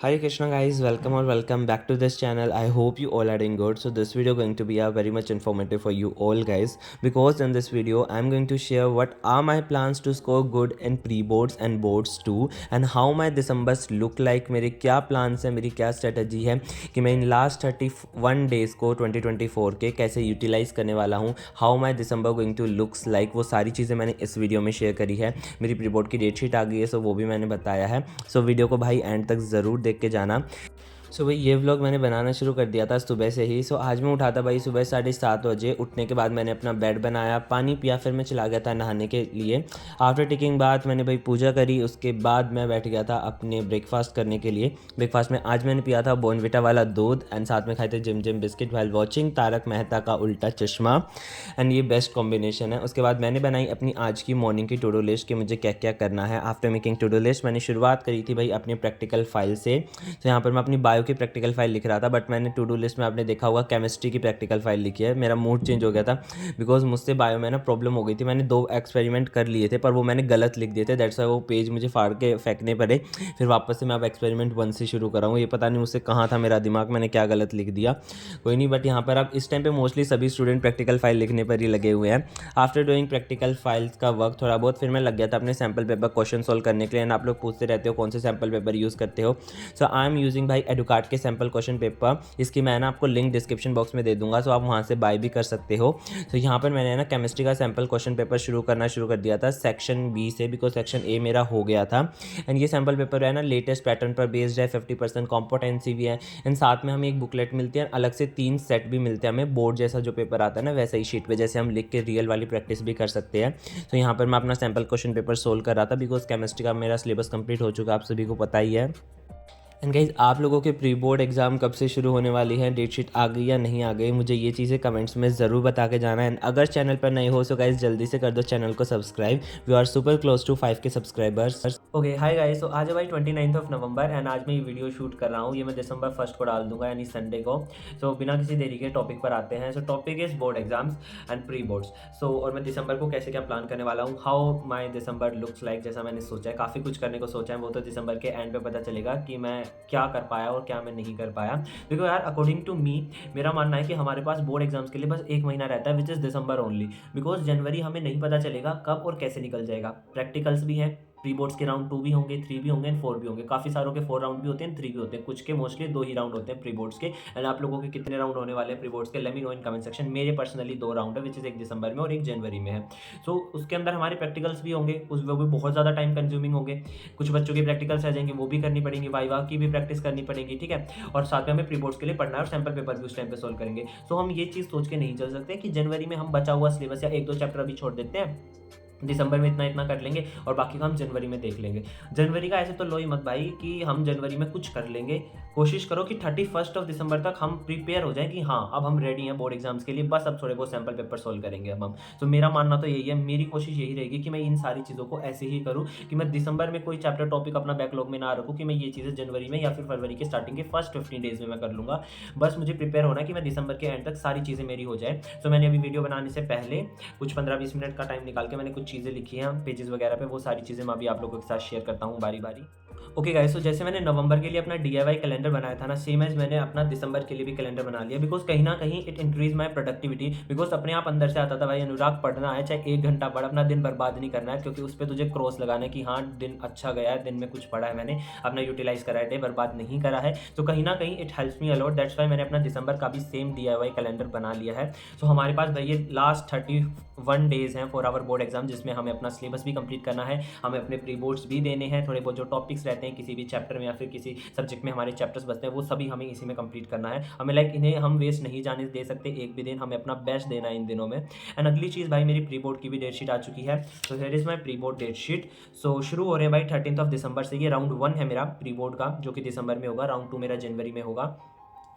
Hare Krishna guys, welcome or welcome back to this channel. I hope you all are doing good. So this video going to be a very much informative for you all guys, because in this video I'm going to share what are my plans to score good in pre-boards and boards too, and how my Decembers look like. मेरे क्या plans है, मेरी क्या strategy है कि मैं इन last 31 days को 2024 के कैसे utilize करने वाला हूँ, how my December going to looks like, वो सारी चीज़ें मैंने इस वीडियो में शेयर करी है। मेरी प्री-बोर्ड की डेट शीट आ गई है, सो वो भी मैंने बताया है। सो वीडियो को भाई एंड तक ज़रूर देख के जाना। सो भाई ये व्लॉग मैंने बनाना शुरू कर दिया था सुबह से ही। आज मैं उठा था भाई सुबह 7:30 बजे। उठने के बाद मैंने अपना बेड बनाया, पानी पिया, फिर मैं चला गया था नहाने के लिए। आफ्टर टेकिंग बात मैंने भाई पूजा करी, उसके बाद मैं बैठ गया था अपने ब्रेकफास्ट करने के लिए। ब्रेकफास्ट में आज मैंने पिया था बॉर्नविटा वाला दूध एंड साथ में खाए थे Jim Jam biscuit while watching Taarak Mehta Ka Ooltah चश्मा, एंड ये बेस्ट कॉम्बिनेशन है। उसके बाद मैंने बनाई अपनी आज की मॉर्निंग की टू डू लिस्ट कि मुझे क्या क्या करना है। After making to do list मैंने शुरुआत करी थी भाई अपनी प्रैक्टिकल फाइल से। तो यहाँ पर मैं अपनी बायो की प्रैक्टिकल फाइल लिख रहा था, बट मैंने टू डू लिस्ट में आपने देखा होगा केमिस्ट्री की प्रैक्टिकल फाइल लिखी है। मेरा मूड चेंज हो गया था बिकॉज मुझसे बायो में ना प्रॉब्लम हो गई थी। मैंने 2 एक्सपेरिमेंट कर लिए थे पर वो मैंने गलत लिख दिए थे, दैट्स वाई वो पेज मुझे फाड़ के फेंकने पड़े। फिर वापस से मैं अब एक्सपेरिमेंट 1 से शुरू कर रहा हूँ। ये पता नहीं मुझसे कहाँ था मेरा दिमाग, मैंने क्या गलत लिख दिया, कोई नहीं। बट यहाँ पर अब इस टाइम पे मोस्टली सभी स्टूडेंट प्रैक्टिकल फाइल लिखने पर ही लगे हुए हैं। आफ्टर डूइंग प्रैक्टिकल फाइल्स का वर्क थोड़ा बहुत, फिर मैं लग गया था अपने सैम्पल पेपर क्वेश्चन सोल्व करने के लिए। एंड आप लोग पूछते रहते हो कौन से सैम्पल पेपर यूज़ करते हो। सो आई एम यूजिंग भाई एडुकार्ट के सैम्पल क्वेश्चन पेपर। इसकी मैं ना आपको लिंक डिस्क्रिप्शन बॉक्स में दे दूंगा, सो आप वहाँ से बाय भी कर सकते हो। तो यहाँ पर मैंने ना केमिस्ट्री का सैम्पल क्वेश्चन पेपर शुरू कर दिया था सेक्शन बी से, बिकॉज सेक्शन ए मेरा हो गया था। एंड ये सैम्पल पेपर है ना लेटेस्ट पैटर्न पर बेस्ड है, 50% कॉम्पिटेंसी भी है। एंड साथ में हमें एक बुकलेट मिलती है, अलग से 3 सेट भी मिलते हैं हमें। बोर्ड जैसा जो पेपर आता है ना वैसा ही शीट पे, जैसे हम लिख के रियल वाली प्रैक्टिस भी कर सकते हैं। तो यहाँ पर मैं अपना सैम्पल क्वेश्चन पेपर सोल्व कर रहा था, बिकॉज केमिस्ट्री का मेरा सिलेबस कंप्लीट हो चुका है, आप सभी को पता ही है। एंड गाइज आप लोगों के प्री बोर्ड एग्जाम कब से शुरू होने वाली है, डेट शीट आ गई या नहीं आ गई, मुझे ये चीज़ें कमेंट्स में ज़रूर बता के जाना है। एंड अगर चैनल पर नए हो तो गाइज जल्दी से कर दो चैनल को subscribe. We are super close to 5 K subscribers. Okay hi guys, तो आज है भाई 29 नवंबर एंड आज मैं ये वीडियो शूट कर रहा हूँ। ये मैं दिसंबर 1 को डाल दूंगा, यानी संडे को। सो बिना किसी देरी के टॉपिक पर आते हैं। So topic is board exams and pre boards. So और मैं दिसंबर को कैसे क्या प्लान करने वाला हूँ, how my December looks like, जैसा मैंने सोचा है। काफ़ी कुछ करने को सोचा है, वो तो दिसंबर के एंड पे पता चलेगा कि मैं क्या कर पाया और क्या मैं नहीं कर पाया। बिकॉज यार अकॉर्डिंग टू मी, मेरा मानना है कि हमारे पास बोर्ड एग्जाम्स के लिए बस 1 महीना रहता है, which is December only. Because जनवरी हमें नहीं पता चलेगा कब और कैसे निकल जाएगा। प्रैक्टिकल्स भी हैं, प्री बोर्ड्स के राउंड 2 भी होंगे, 3 भी होंगे एंड 4 भी होंगे। काफ़ी सारों के 4 राउंड भी होते हैं, 3 भी होते हैं, कुछ के मोस्टली 2 ही राउंड होते हैं प्री बोर्ड्स के। एंड आप लोगों के कितने राउंड होने वाले हैं प्री बोर्ड्स के, let me know in comment section. मेरे पर्सनली 2 राउंड है, विच इज़ एक दिसंबर में और एक जनवरी में है। सो उसके अंदर हमारे प्रैक्टिकल्स भी होंगे, उस वो भी बहुत ज़्यादा टाइम कंज्यूमिंग होंगे। कुछ बच्चों की प्रैक्टिकल्स आ जाएंगे, वो भी करनी पड़ेंगी, वाइवा की भी प्रैक्टिस करनी पड़ेगी, ठीक है। और साथ में हमें प्री बोर्ड्स के लिए पढ़ना है और सैम्पल पेपर भी उस टाइम पे सोल्व करेंगे। सो हम ये चीज़ सोच के नहीं चल सकते कि जनवरी में हम बचा हुआ सिलेबस या 1-2 चैप्टर अभी छोड़ देते हैं, दिसंबर में इतना इतना कर लेंगे और बाकी का हम जनवरी में देख लेंगे। जनवरी का ऐसे तो लो ही मत भाई कि हम जनवरी में कुछ कर लेंगे। कोशिश करो कि 31 दिसंबर तक हम प्रिपेयर हो जाए कि हाँ अब हम रेडी हैं बोर्ड एग्जाम्स के लिए, बस अब थोड़े बहुत सैम्पल पेपर सोल्व करेंगे अब हम। तो मेरा मानना तो यही है, मेरी कोशिश यही रहेगी कि मैं इन सारी चीज़ों को ऐसे ही करूँ कि मैं दिसंबर में कोई चैप्टर टॉपिक अपना बैकलॉग में ना रखूँ, कि मैं ये चीज़ें जनवरी में या फिर फरवरी के स्टार्टिंग के फर्स्ट 15 डेज में मैं कर लूँगा। बस मुझे प्रिपेयर होना है कि मैं दिसंबर के एंड तक सारी चीज़ें मेरी हो जाए। तो मैंने अभी वीडियो बनाने से पहले कुछ 15-20 मिनट का टाइम निकाल के मैंने कुछ चीज़ें लिखी हैं पेजेस वगैरह पे, वो सारी चीज़ें मैं अभी आप लोगों के साथ शेयर करता हूँ बारी बारी। ओके गाइस, तो जैसे मैंने नवंबर के लिए अपना DIY कैलेंडर बनाया था ना, सेम एज मैंने अपना दिसंबर के लिए भी कैलेंडर बना लिया। बिकॉज कहीं ना कहीं it increase my productivity. Because अपने आप अंदर से आता था भाई अनुराग पढ़ना है, चाहे 1 घंटा पढ़, अपना दिन बर्बाद नहीं करना है, क्योंकि उस पर तुझे क्रॉस लगाना है कि हाँ दिन अच्छा गया है, दिन में कुछ पढ़ा है मैंने, अपना यूटिलाइज करा है, डे बर्बाद नहीं करा है। तो कहीं ना कहीं it helps me a lot, that's why मैंने अपना दिसंबर का भी सेम DIY कैलेंडर बना लिया है। सो हमारे पास भाई ये लास्ट 31 डेज हैं फॉर आवर बोर्ड एग्जाम, जिसमें हमें अपना सिलेबस भी कंप्लीट करना है, हमें अपने प्री बोर्ड्स भी देने हैं, थोड़े बहुत जो टॉपिक्स रहते हैं किसी भी चैप्टर में या फिर किसी सब्जेक्ट में हमारे चैप्टर्स बचते हैं वो सभी हमें इसी में कंप्लीट करना है। हमें लाइक इन्हें हम वेस्ट नहीं जाने दे सकते एक भी दिन, हमें अपना बेस्ट देना है इन दिनों में। एंड अगली चीज़ भाई, मेरी प्री बोर्ड की भी डेट शीट आ चुकी है। तो here is my pre board date sheet. So शुरू हो रहे हैं भाई 13 दिसंबर से। ये राउंड 1 है मेरा प्री बोर्ड का, जो कि दिसंबर में होगा। राउंड 2 मेरा जनवरी में होगा।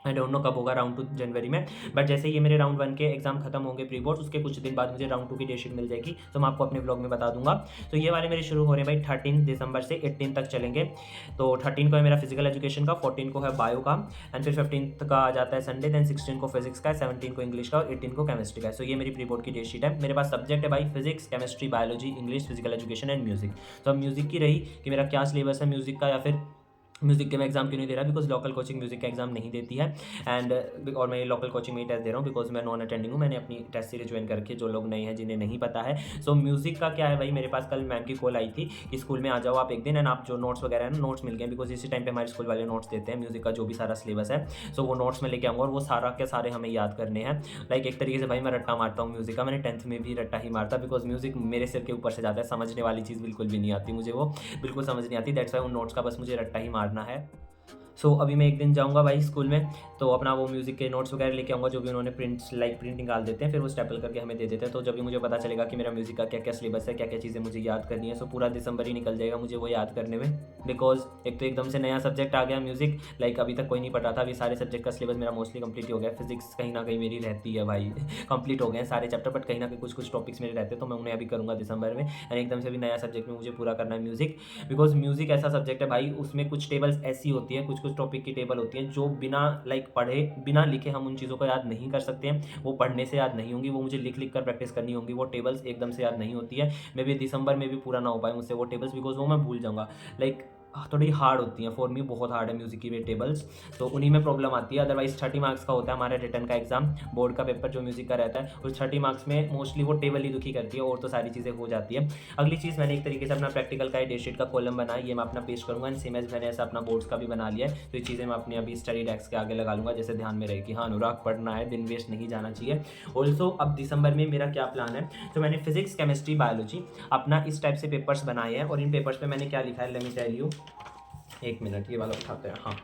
आई डोंट नो कब होगा राउंड 2 जनवरी में, बट जैसे ये मेरे राउंड 1 के एग्जाम खत्म होंगे प्री बोर्ड्स, उसके कुछ दिन बाद मुझे राउंड 2 की डेट शीट मिल जाएगी, तो मैं आपको अपने ब्लॉग में बता दूंगा। तो ये वाले मेरे शुरू हो रहे हैं भाई 13 दिसंबर से 18 तक चलेंगे। तो 13 को है मेरा फिजिकल एजुकेशन का, 14 को है बायो का, एंड फिर 15 का आ जाता है संडे, देन 16 को फिजिक्स का, 17 को इंग्लिश का और 18 को केमिस्ट्री का। सो ये मेरी प्री बोर्ड की डेट शीट है। मेरे पास सब्जेक्ट है भाई physics, chemistry, biology, English, physical education and music. तो अब म्यूजिक की रही कि मेरा क्या सिलेबस है म्यूजिक का, या फिर म्यूज़िक के मैं एग्ज़ाम क्यों नहीं दे रहा, बिकॉज लोकल कोचिंग म्यूज़िक का एग्ज़ाम नहीं देती है। और मैं लोकल कोचिंग में ही टेस्ट दे रहा हूँ, बिकॉज मैं नॉन अटेंडिंग हूँ। मैंने अपनी टेस्ट सीरीज ज्वाइन कर रखी है, जो लोग नए हैं जिन्हें नहीं पता है। सो म्यूज़िक का क्या है भाई, मेरे पास कल मैम की कॉल आई थी कि स्कूल में आ जाओ आप एक दिन, एंड आप जो नोट्स वगैरह है ना, नोट्स मिल गए, बिकॉज इसी टाइम पे हमारे स्कूल वाले नोट्स देते हैं म्यूज़िक का जो भी सारा सिलेबस है। सो वो नोट्स में लेके आऊँगा और वो सारा के सारे हमें याद करने हैं। लाइक एक तरीके से भाई मैं रट्टा मारता हूँ म्यूज़िक का। मैंने 10th में भी रट्टा ही मारता, बिकॉज म्यूज़िक मेरे सिर के ऊपर से जाता है, समझने वाली चीज़ बिल्कुल भी नहीं आती मुझे, वो बिल्कुल समझ नहीं आती। दैट्स वाई उन नोट्स का बस मुझे रट्टा ही मारना है। अभी मैं एक दिन जाऊँगा भाई स्कूल में, तो अपना वो म्यूज़िक के नोट्स वगैरह लेके आऊँगा, जो भी उन्होंने प्रिंट निकाल देते हैं, फिर वो स्टेपल करके हमें दे देते हैं। तो जब भी मुझे पता चलेगा कि मेरा म्यूज़िक का क्या क्या सिलेबस है, क्या क्या चीज़ें मुझे याद करनी है, पूरा दिसंबर ही निकल जाएगा मुझे वो याद करने में। बिकॉज एक तो एकदम से नया सब्जेक्ट आ गया म्यूज़िक, लाइक अभी तक कोई नहीं पढ़ा था। अभी सारे सब्जेक्ट का सिलेबस मेरा मोस्टली कंप्लीट हो गया। फिजिक्स कहीं ना कहीं मेरी रहती है भाई कंप्लीट हो गए हैं सारे चैप्टर, बट कहीं ना कहीं कुछ कुछ टॉपिक्स मेरे रहते हैं, तो मैं उन्हें अभी करूँगा दिसंबर में। एंड एकदम से भी नया सब्जेक्ट में मुझे पूरा करना है म्यूज़िक, बिकॉज म्यूज़िक ऐसा सब्जेक्ट है भाई, उसमें कुछ टेबल्स ऐसी होती है, कुछ कुछ टॉपिक की टेबल होती हैं जो बिना पढ़े बिना लिखे हम उन चीज़ों को याद नहीं कर सकते हैं। वो पढ़ने से याद नहीं होंगी, वो मुझे लिख लिख कर प्रैक्टिस करनी होंगी। वो टेबल्स एकदम से याद नहीं होती है। मे भी दिसंबर में भी पूरा ना हो पाए मुझसे वो टेबल्स, बिकॉज वो मैं भूल जाऊँगा। लाइक थोड़ी हार्ड होती हैं, फॉर मी बहुत हार्ड है म्यूज़िक की वे टेबल्स, तो उन्हीं में प्रॉब्लम आती है। अदरवाइज 30 मार्क्स का होता है हमारा रिटर्न का एग्जाम, बोर्ड का पेपर जो म्यूज़िक का रहता है, उस 30 मार्क्स में मोस्टली वो टेबल ही दुखी करती है, और तो सारी चीज़ें हो जाती है। अगली चीज़, मैंने एक तरीके से अपना प्रैक्टिकल का डेट शीट का कॉलम बना, ये मैं अपना पेश करूँगा। एंड सेम एज मैंने ऐसा अपना बोर्ड्स का भी बना लिया है, तो ये चीज़ें मैं अपनी अभी स्टडी डेस्क के आगे लगा लूँगा, जैसे ध्यान में रहे कि हाँ अनुराग पढ़ना है, दिन वेस्ट नहीं जाना चाहिए। ऑल्सो अब दिसंबर में मेरा क्या प्लान है, तो मैंने फिजिक्स, केमिस्ट्री, बायोलॉजी अपना इस टाइप से पेपर्स बनाए हैं, और इन पेपर्स पे मैंने क्या लिखा है, लेट मी टेल यू। एक मिनट, ये वाला उठाते हैं। हाँ,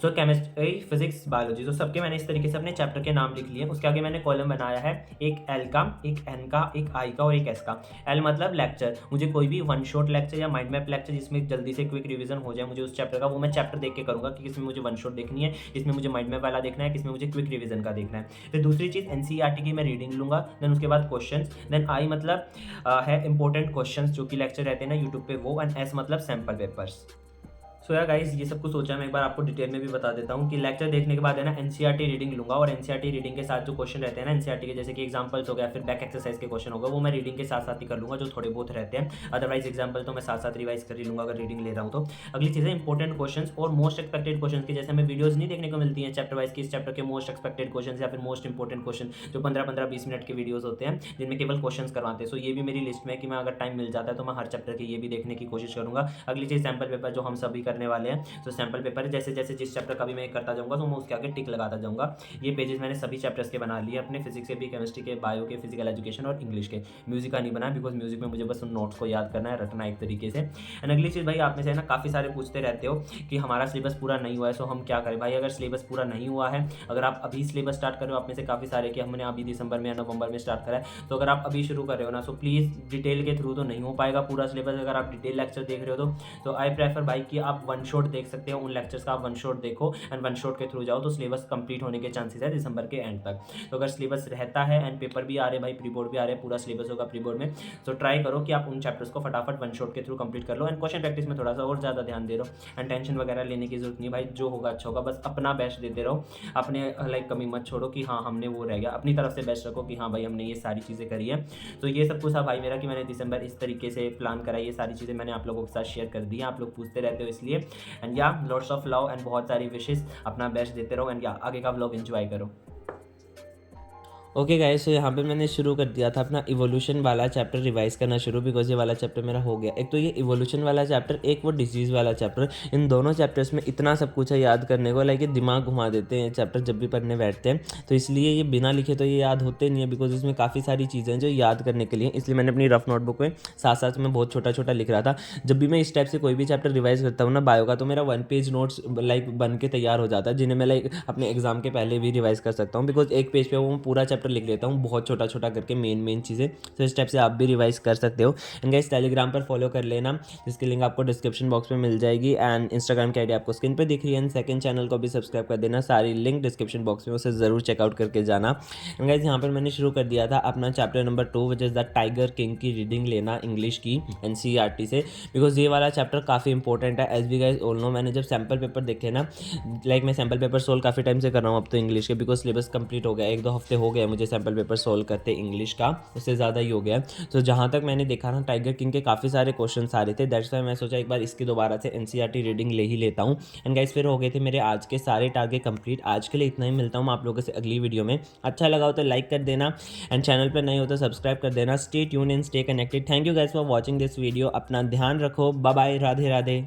केमिस्ट्री, फिजिक्स, बायोलॉजी, तो सबके मैंने इस तरीके से अपने चैप्टर के नाम लिख लिए। उसके आगे मैंने कॉलम बनाया है, एक एल का, एक एन का, एक आई का और एक एस का। एल मतलब लेक्चर, मुझे कोई भी वन शॉट लेक्चर या माइंड मैप लेक्चर जिसमें जल्दी से क्विक रिवीजन हो जाए मुझे उस चैप्टर का, वो मैं चैप्टर देख के करूँगा कि किसमें मुझे वन शॉट देखनी है, किसमें मुझे माइंड मैप वाला देखना है, किसमें मुझे क्विक रिवीजन का देखना है। फिर दूसरी चीज़ एनसीईआरटी की मैं रीडिंग लूँगा। देन उसके बाद क्वेश्चन। देन आई मतलब है इंपॉर्टेंट क्वेश्चन जो कि लेक्चर रहते हैं ना यूट्यूब पे, वो। एंड एस मतलब सैम्पल पेपर्स। सो यार गाइस, ये सब कुछ सोचा मैं एक बार आपको डिटेल में भी बता देता हूँ कि लेक्चर देखने के बाद है ना एनसीईआरटी रीडिंग लूँगा, और एनसीईआरटी रीडिंग के साथ जो क्वेश्चन रहते हैं ना एनसीईआरटी के, जैसे कि एग्जांपल्स हो गया, फिर बैक एक्सरसाइज के क्वेश्चन होगा, वो मैं रीडिंग के साथ साथ ही कर लूँगा, जो थोड़े बहुत रहते हैं। अदरवाइज एग्जाम्पल तो मैं साथ साथ रिवाइज कर ही लूँगा अगर रीडिंग ले रहा हूँ तो। अगली चीज़ है इंपॉर्टेंट क्वेश्चन और मोस्ट एक्सपेक्टेड क्वेश्चन की, जैसे हमें वीडियोज नहीं देखने को मिलती है चैप्टर वाइज की, इस चैप्टर के मोस्ट एक्सपेक्टेड क्वेश्चन या फिर मोस्ट इंपॉर्टेंट क्वेश्चन, जो 15-15-20 मिनट के वीडियोज होते हैं जिनमें केवल क्वेश्चन करवाते हैं। सो ये भी मेरी लिस्ट में है कि मैं अगर टाइम मिल जाता है तो मैं हर चैप्टर के ये भी देखने की कोशिश करूँगा। अगली चीज़ सैम्पल पेपर, जो हम सभी करने वाले हैं। तो सैम्पल पेपर जैसे जैसे जिस चैप्टर का भी मैं करता जाऊँगा तो मैं उसके आगे टिक लगाता जाऊँगा। ये पेजेस मैंने सभी चैप्टर्स के बना लिए अपने, फिजिक्स के भी, केमिस्ट्री के, बायो के, फिजिकल एजुकेशन और इंग्लिश के। म्यूजिक का नहीं बना, बिकॉज म्यूजिक में मुझे बस उन नोट्स को याद करना है, रटना एक तरीके से। एंड अगली चीज़ भाई, आप में से ना काफ़ी सारे पूछते रहते हो कि हमारा सिलेबस पूरा नहीं हुआ है, सो हम क्या करें। भाई अगर सिलेबस पूरा नहीं हुआ है, अगर आप अभी सिलेबस स्टार्ट कर रहे हो, आप में से काफ़ी सारे कि हमने अभी दिसंबर में या नवंबर में स्टार्ट करा है, तो अगर आप अभी शुरू कर रहे हो ना, सो प्लीज़ डिटेल के थ्रू तो नहीं हो पाएगा पूरा सिलेबस। अगर आप डिटेल लेक्चर देख रहे हो तो आई प्रेफर भाई कि आप वन शॉट देख सकते हो, उन लेक्चर्स का आप वन शॉट देखो एंड वन शॉट के थ्रू जाओ, तो सिलेबस कंप्लीट होने के चांसेस है दिसंबर के एंड तक। तो अगर सिलेबस रहता है एंड पेपर भी आ रहे भाई, प्री बोर्ड भी आ रहे हैं, पूरा सिलेबस होगा प्री बोर्ड में, तो ट्राई करो कि आप उन चैप्टर्स को फटाफट वन शॉट के थ्रू कंप्लीट कर लो। एंड क्वेश्चन प्रैक्टिस में थोड़ा सा और ज़्यादा ध्यान दे रहो, एंड टेंशन वगैरह लेने की जरूरत नहीं भाई, जो होगा अच्छा होगा, बस अपना बेस्ट देते रहो, अपने लाइक कमी मत छोड़ो कि हाँ हमने वो रह गया, अपनी तरफ से बेस्ट रखो कि हाँ भाई हमने ये सारी चीज़ें करी है। तो ये सब कुछ था भाई मेरा कि मैंने दिसंबर इस तरीके से प्लान करा, ये सारी चीज़ें मैंने आप लोगों के साथ शेयर कर दी है, आप लोग पूछते रहते हो इसलिए। एंड या लॉट्स ऑफ लव एंड बहुत सारी विशेष, अपना बेस्ट देते रहो, एंड या आगे का व्लॉग एंजॉय करो। ओके गाइस, तो यहाँ पे मैंने शुरू कर दिया था अपना इवोल्यूशन वाला चैप्टर रिवाइज करना शुरू, बिकॉज ये वाला चैप्टर मेरा हो गया। एक तो ये इवोल्यूशन वाला चैप्टर, एक वो डिजीज़ वाला चैप्टर, इन दोनों चैप्टर्स में इतना सब कुछ है याद करने को, लाइक ये दिमाग घुमा देते हैं चैप्टर जब भी पढ़ने बैठते हैं, तो इसलिए ये बिना लिखे तो ये याद होते नहीं है, बिकॉज इसमें काफ़ी सारी चीज़ें हैं जो याद करने के लिए, इसलिए मैंने अपनी रफ नोटबुक में साथ साथ में बहुत छोटा छोटा लिख रहा था। जब भी मैं इस टाइप से कोई भी चैप्टर रिवाइज करता हूँ ना बायो का, तो मेरा 1 पेज नोट्स लाइक बन के तैयार हो जाता है, जिन्हें मैं लाइक अपने एग्जाम के पहले भी रिवाइज कर सकता हूँ, बिकॉज एक पेज पे वो मैं पूरा चैप्टर लिख लेता हूँ, बहुत छोटा छोटा करके मेन चीज़ें। तो इस टाइप से आप भी रिवाइज कर सकते हो। एंड गाइस, टेलीग्राम पर फॉलो कर लेना, जिसकी लिंक आपको डिस्क्रिप्शन बॉक्स में मिल जाएगी, एंड इंस्टाग्राम की आईडी आपको स्क्रीन पे दिख रही है। एंड सेकंड चैनल को भी सब्सक्राइब कर देना, सारी लिंक डिस्क्रिप्शन बॉक्स में, उसे ज़रूर चेकआउट करके जाना। एंड गाइस, यहाँ पर मैंने शुरू कर दिया था अपना chapter number 2 which is the Tiger King की रीडिंग लेना इंग्लिश की एनसीईआरटी से, बिकॉज ये वाला चैप्टर काफ़ी इंपॉर्टेंट है। As we guys all know, मैंने जब सैम्पल पेपर देखे ना, लाइक मैं सैम्पल पेपर सोल्व काफ़ी टाइम से कर रहा हूँ अब तो इंग्लिश के, बिकॉज सिलेबस कंप्लीट हो गया, 1-2 हफ्ते हो गए मुझे सैम्पल पेपर सोल्व करते इंग्लिश का, उससे ज़्यादा ही हो गया। तो जहाँ तक मैंने देखा ना, टाइगर किंग के काफ़ी सारे क्वेश्चन आ रहे थे, दैट्स वाई मैं सोचा एक बार इसकी दोबारा से एनसीईआरटी रीडिंग ले ही लेता हूँ। एंड गाइस फिर हो गए थे मेरे आज के सारे टारगेट कंप्लीट। आज के लिए इतना ही, मिलता हूँ आप लोगों से अगली वीडियो में। अच्छा लगा हो तो लाइक कर देना एंड चैनल पर नहीं हो तो सब्सक्राइब कर देना। Stay tune and stay connected. Thank you guys for watching this video. अपना ध्यान रखो, बाय बाय, राधे राधे।